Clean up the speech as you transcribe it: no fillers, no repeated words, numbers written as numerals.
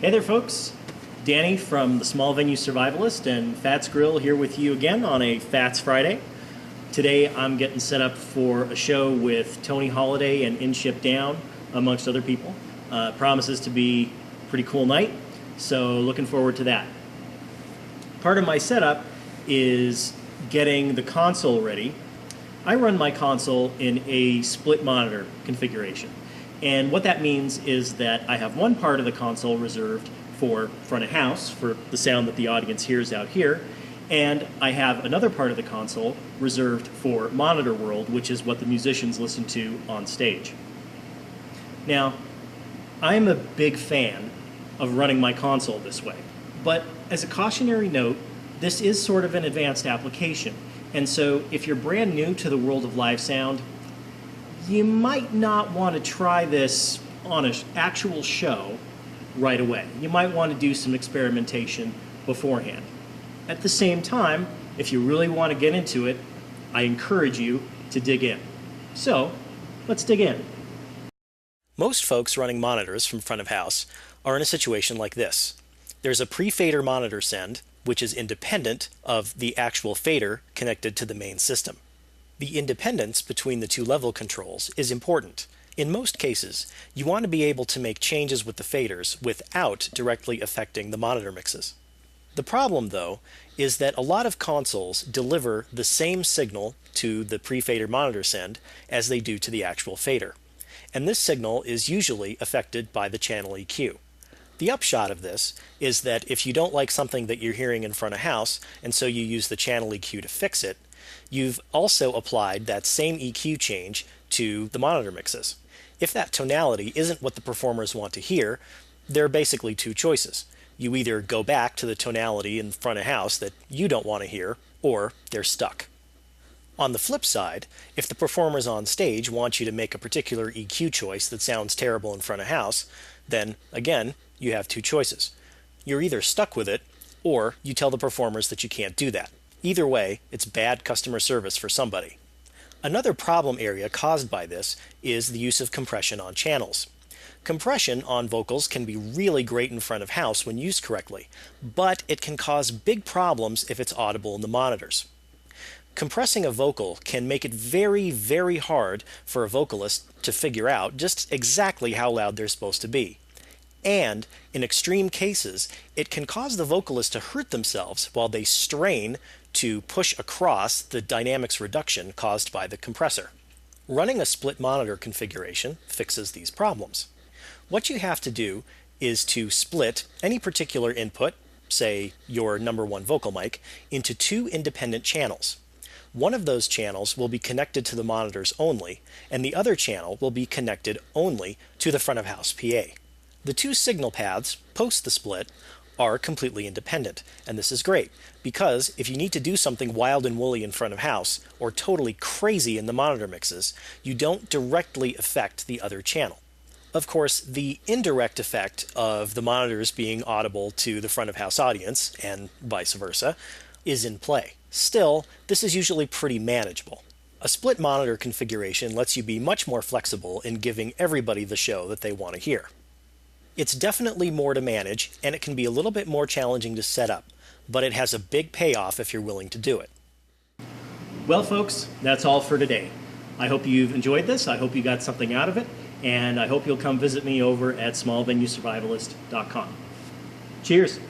Hey there, folks. Danny from the Small Venue Survivalist and Fats Grill here with you again on a Fats Friday. Today I'm getting set up for a show with Tony Holiday and In Ship Down, amongst other people. Promises to be a pretty cool night, so looking forward to that. Part of my setup is getting the console ready. I run my console in a split monitor configuration. And what that means is that I have one part of the console reserved for front of house, for the sound that the audience hears out here, and I have another part of the console reserved for monitor world, which is what the musicians listen to on stage. Now, I'm a big fan of running my console this way, but as a cautionary note, this is sort of an advanced application, and so if you're brand new to the world of live sound, you might not want to try this on an actual show right away. You might want to do some experimentation beforehand. At the same time, if you really want to get into it, I encourage you to dig in. So, let's dig in. Most folks running monitors from front of house are in a situation like this. There's a pre-fader monitor send, which is independent of the actual fader connected to the main system. The independence between the two level controls is important. In most cases, you want to be able to make changes with the faders without directly affecting the monitor mixes. The problem, though, is that a lot of consoles deliver the same signal to the pre-fader monitor send as they do to the actual fader. And this signal is usually affected by the channel EQ. The upshot of this is that if you don't like something that you're hearing in front of house, and so you use the channel EQ to fix it, you've also applied that same EQ change to the monitor mixes. If that tonality isn't what the performers want to hear, there are basically two choices. You either go back to the tonality in front of house that you don't want to hear, or they're stuck. On the flip side, if the performers on stage want you to make a particular EQ choice that sounds terrible in front of house, then, again, you have two choices. You're either stuck with it, or you tell the performers that you can't do that. Either way, it's bad customer service for somebody. Another problem area caused by this is the use of compression on channels. Compression on vocals can be really great in front of house when used correctly, but it can cause big problems if it's audible in the monitors. Compressing a vocal can make it very, very hard for a vocalist to figure out just exactly how loud they're supposed to be. And, in extreme cases, it can cause the vocalist to hurt themselves while they strain to push across the dynamics reduction caused by the compressor. Running a split monitor configuration fixes these problems. What you have to do is to split any particular input, say your number one vocal mic, into two independent channels. One of those channels will be connected to the monitors only, and the other channel will be connected only to the front of house PA. The two signal paths, post the split, are completely independent, and this is great, because if you need to do something wild and woolly in front of house, or totally crazy in the monitor mixes, you don't directly affect the other channel. Of course, the indirect effect of the monitors being audible to the front of house audience, and vice versa, is in play. Still, this is usually pretty manageable. A split monitor configuration lets you be much more flexible in giving everybody the show that they want to hear. It's definitely more to manage, and it can be a little bit more challenging to set up, but it has a big payoff if you're willing to do it. Well, folks, that's all for today. I hope you've enjoyed this. I hope you got something out of it, and I hope you'll come visit me over at smallvenuesurvivalist.com. Cheers.